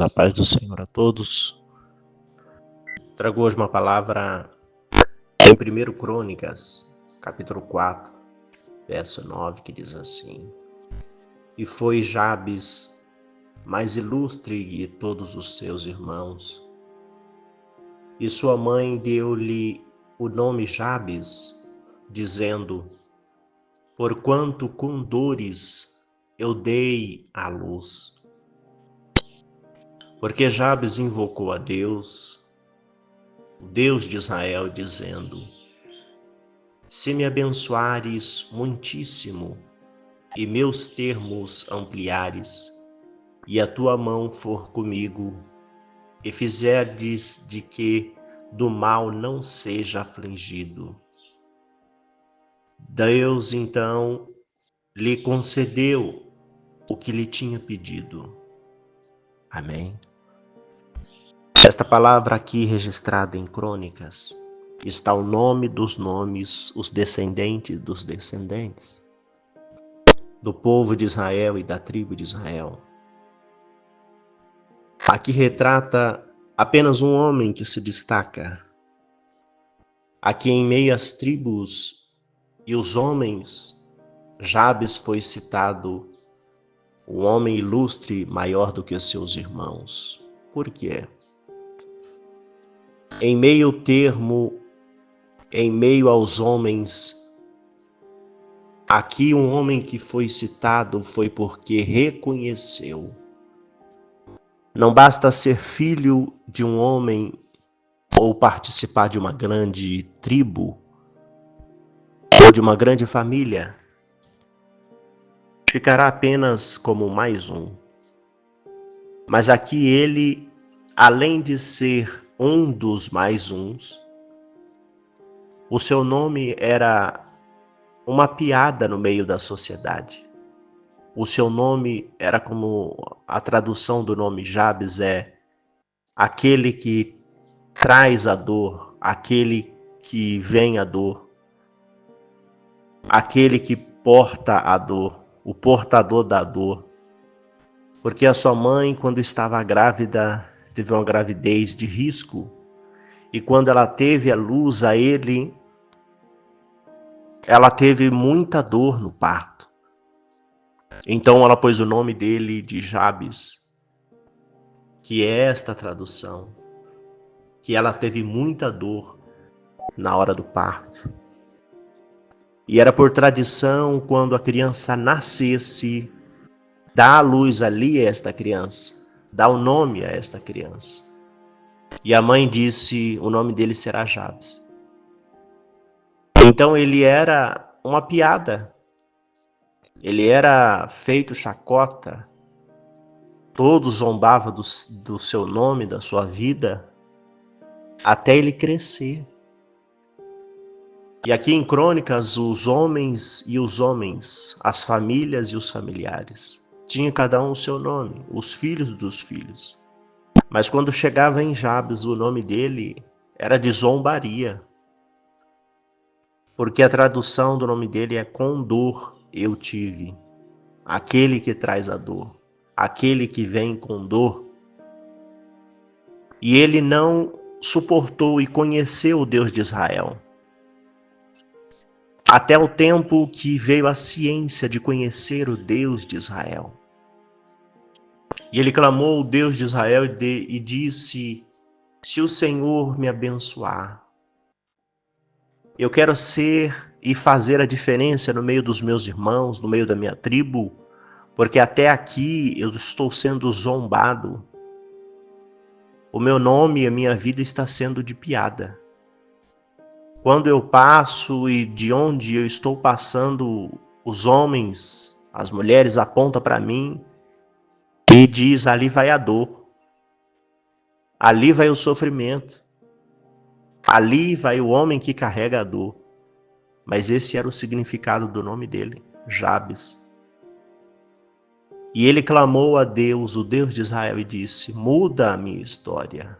A paz do Senhor a todos. Trago hoje uma palavra em 1 Crônicas, capítulo 4, verso 9, que diz assim: E foi Jabes mais ilustre que todos os seus irmãos, e sua mãe deu-lhe o nome Jabes, dizendo: Porquanto com dores eu dei à luz. Porque Jabes invocou a Deus, o Deus de Israel, dizendo: Se me abençoares muitíssimo, e meus termos ampliares, e a tua mão for comigo, e fizerdes de que do mal não seja afligido. Deus então lhe concedeu o que lhe tinha pedido. Amém. Esta palavra aqui registrada em Crônicas está o nome dos nomes, os descendentes dos descendentes do povo de Israel e da tribo de Israel. Aqui retrata apenas um homem que se destaca. Aqui em meio às tribos e os homens, Jabes foi citado, um homem ilustre maior do que seus irmãos. Por quê? Em meio aos homens, aqui um homem que foi citado foi porque reconheceu. Não basta ser filho de um homem ou participar de uma grande tribo ou de uma grande família. Ficará apenas como mais um. Mas aqui ele, além de ser um dos mais uns, o seu nome era uma piada no meio da sociedade. O seu nome era como a tradução do nome Jabes é aquele que traz a dor, aquele que vem a dor, aquele que porta a dor, o portador da dor. Porque a sua mãe, quando estava grávida, teve uma gravidez de risco, e quando ela teve a luz a ele, ela teve muita dor no parto. Então ela pôs o nome dele de Jabes, que é esta tradução, que ela teve muita dor na hora do parto. E era por tradição, quando a criança nascesse, dar a luz ali a esta criança, dar o nome a esta criança. E a mãe disse, o nome dele será Jabes. Então ele era uma piada, ele era feito chacota, todos zombavam do seu nome, da sua vida, até ele crescer. E aqui em Crônicas, os homens, as famílias e os familiares, tinha cada um o seu nome, os filhos dos filhos. Mas quando chegava em Jabes, o nome dele era de zombaria, porque a tradução do nome dele é com dor eu tive, aquele que traz a dor, aquele que vem com dor. E ele não suportou e conheceu o Deus de Israel. Até o tempo que veio a ciência de conhecer o Deus de Israel. E ele clamou ao Deus de Israel e disse: se o Senhor me abençoar, eu quero ser e fazer a diferença no meio dos meus irmãos, no meio da minha tribo, porque até aqui eu estou sendo zombado. O meu nome e a minha vida está sendo de piada. Quando eu passo e de onde eu estou passando, os homens, as mulheres apontam para mim e diz: ali vai a dor, ali vai o sofrimento, ali vai o homem que carrega a dor. Mas esse era o significado do nome dele, Jabes. E ele clamou a Deus, o Deus de Israel, e disse: muda a minha história.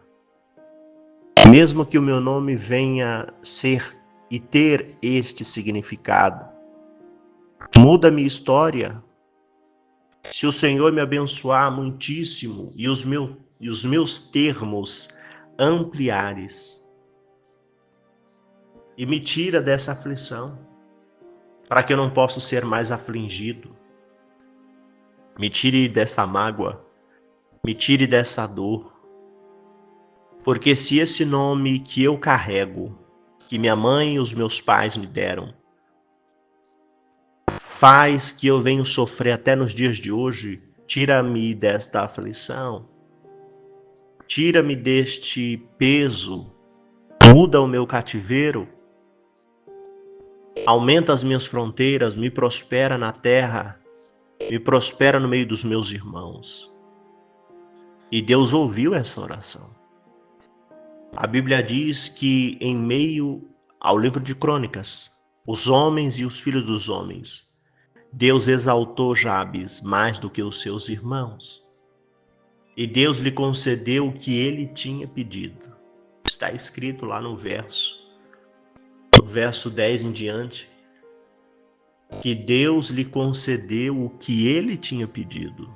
Mesmo que o meu nome venha ser e ter este significado, muda a minha história. Se o Senhor me abençoar muitíssimo e os e os meus termos ampliares. E me tira dessa aflição, para que eu não possa ser mais afligido. Me tire dessa mágoa, me tire dessa dor. Porque se esse nome que eu carrego, que minha mãe e os meus pais me deram, faz que eu venho sofrer até nos dias de hoje, tira-me desta aflição, tira-me deste peso, muda o meu cativeiro, aumenta as minhas fronteiras, me prospera na terra, me prospera no meio dos meus irmãos. E Deus ouviu essa oração. A Bíblia diz que em meio ao livro de Crônicas, os homens e os filhos dos homens, Deus exaltou Jabes mais do que os seus irmãos. E Deus lhe concedeu o que ele tinha pedido. Está escrito lá no verso 10 em diante, que Deus lhe concedeu o que ele tinha pedido.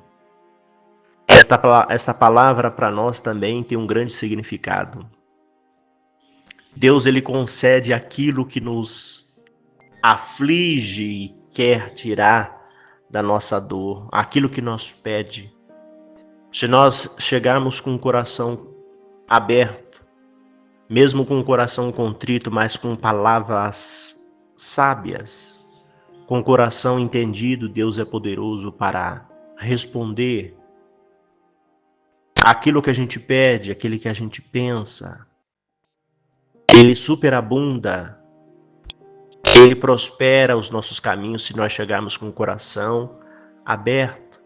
Esta palavra para nós também tem um grande significado. Deus, ele concede aquilo que nos aflige e quer tirar da nossa dor, aquilo que nos pede. Se nós chegarmos com o coração aberto, mesmo com o coração contrito, mas com palavras sábias, com o coração entendido, Deus é poderoso para responder aquilo que a gente pede, aquilo que a gente pensa. Ele superabunda, ele prospera os nossos caminhos se nós chegarmos com o coração aberto.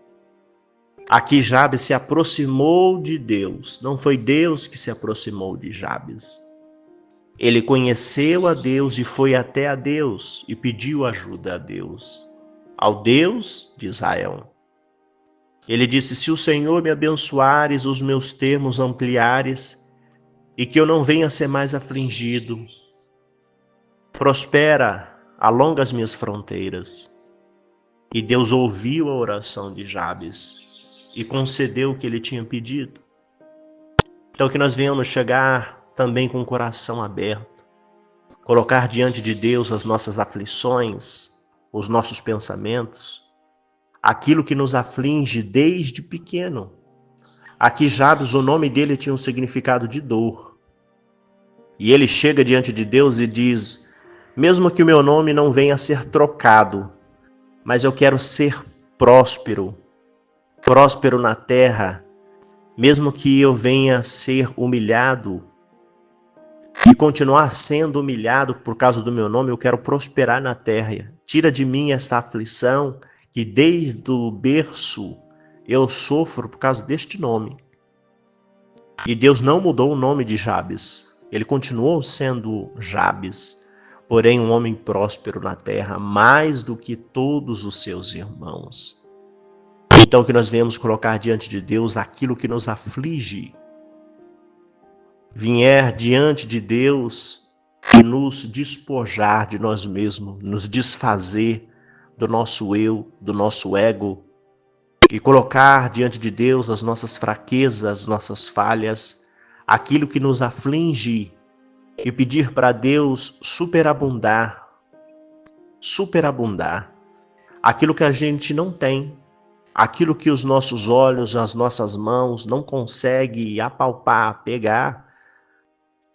Aqui Jabes se aproximou de Deus, não foi Deus que se aproximou de Jabes. Ele conheceu a Deus e foi até a Deus e pediu ajuda a Deus, ao Deus de Israel. Ele disse: se o Senhor me abençoares, os meus termos ampliares, e que eu não venha a ser mais afligido, prospera, alonga as minhas fronteiras. E Deus ouviu a oração de Jabes e concedeu o que ele tinha pedido. Então que nós venhamos chegar também com o coração aberto, colocar diante de Deus as nossas aflições, os nossos pensamentos, aquilo que nos aflige desde pequeno. Aqui Jabes, o nome dele tinha um significado de dor. E ele chega diante de Deus e diz: mesmo que o meu nome não venha a ser trocado, mas eu quero ser próspero, próspero na terra, mesmo que eu venha a ser humilhado e continuar sendo humilhado por causa do meu nome, eu quero prosperar na terra. Tira de mim esta aflição que desde o berço eu sofro por causa deste nome. E Deus não mudou o nome de Jabes. Ele continuou sendo Jabes, porém um homem próspero na terra, mais do que todos os seus irmãos. Então que nós venhamos colocar diante de Deus aquilo que nos aflige, vier diante de Deus e nos despojar de nós mesmos, nos desfazer do nosso eu, do nosso ego, e colocar diante de Deus as nossas fraquezas, as nossas falhas, aquilo que nos aflige, e pedir para Deus superabundar aquilo que a gente não tem, aquilo que os nossos olhos, as nossas mãos não conseguem apalpar, pegar,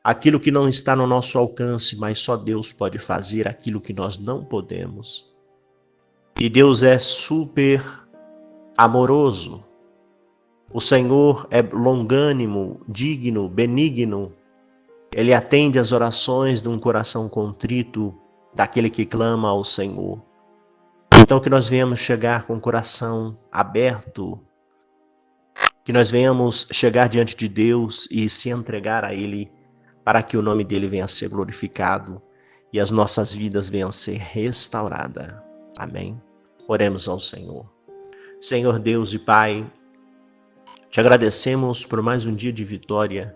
aquilo que não está no nosso alcance, mas só Deus pode fazer aquilo que nós não podemos. E Deus é super amoroso. O Senhor é longânimo, digno, benigno. Ele atende às orações de um coração contrito, daquele que clama ao Senhor. Então que nós venhamos chegar com o coração aberto, que nós venhamos chegar diante de Deus e se entregar a Ele, para que o nome dEle venha a ser glorificado e as nossas vidas venham a ser restauradas. Amém? Oremos ao Senhor. Senhor Deus e Pai, te agradecemos por mais um dia de vitória,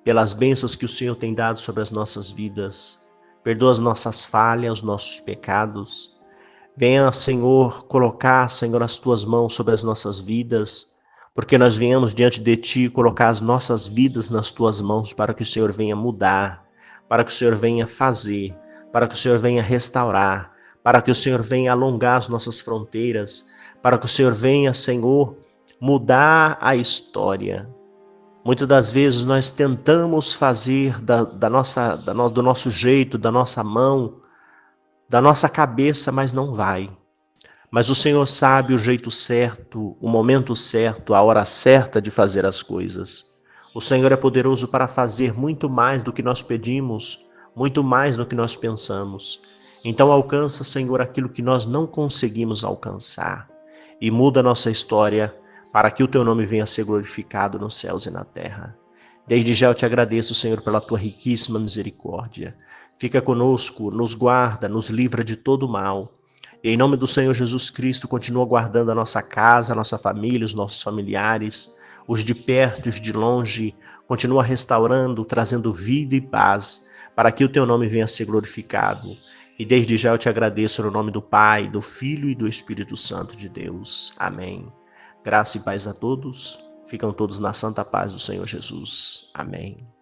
pelas bênçãos que o Senhor tem dado sobre as nossas vidas. Perdoa as nossas falhas, os nossos pecados. Venha, Senhor, colocar, Senhor, as Tuas mãos sobre as nossas vidas, porque nós viemos diante de Ti colocar as nossas vidas nas Tuas mãos para que o Senhor venha mudar, para que o Senhor venha fazer, para que o Senhor venha restaurar, para que o Senhor venha alongar as nossas fronteiras, para que o Senhor venha, Senhor, mudar a história. Muitas das vezes nós tentamos fazer do nosso jeito, da nossa mão, da nossa cabeça, mas não vai. Mas o Senhor sabe o jeito certo, o momento certo, a hora certa de fazer as coisas. O Senhor é poderoso para fazer muito mais do que nós pedimos, muito mais do que nós pensamos. Então alcança, Senhor, aquilo que nós não conseguimos alcançar e muda a nossa história para que o Teu nome venha a ser glorificado nos céus e na terra. Desde já eu te agradeço, Senhor, pela Tua riquíssima misericórdia. Fica conosco, nos guarda, nos livra de todo mal. E em nome do Senhor Jesus Cristo, continua guardando a nossa casa, a nossa família, os nossos familiares, os de perto e os de longe. Continua restaurando, trazendo vida e paz, para que o Teu nome venha a ser glorificado. E desde já eu te agradeço no nome do Pai, do Filho e do Espírito Santo de Deus. Amém. Graça e paz a todos. Ficam todos na santa paz do Senhor Jesus. Amém.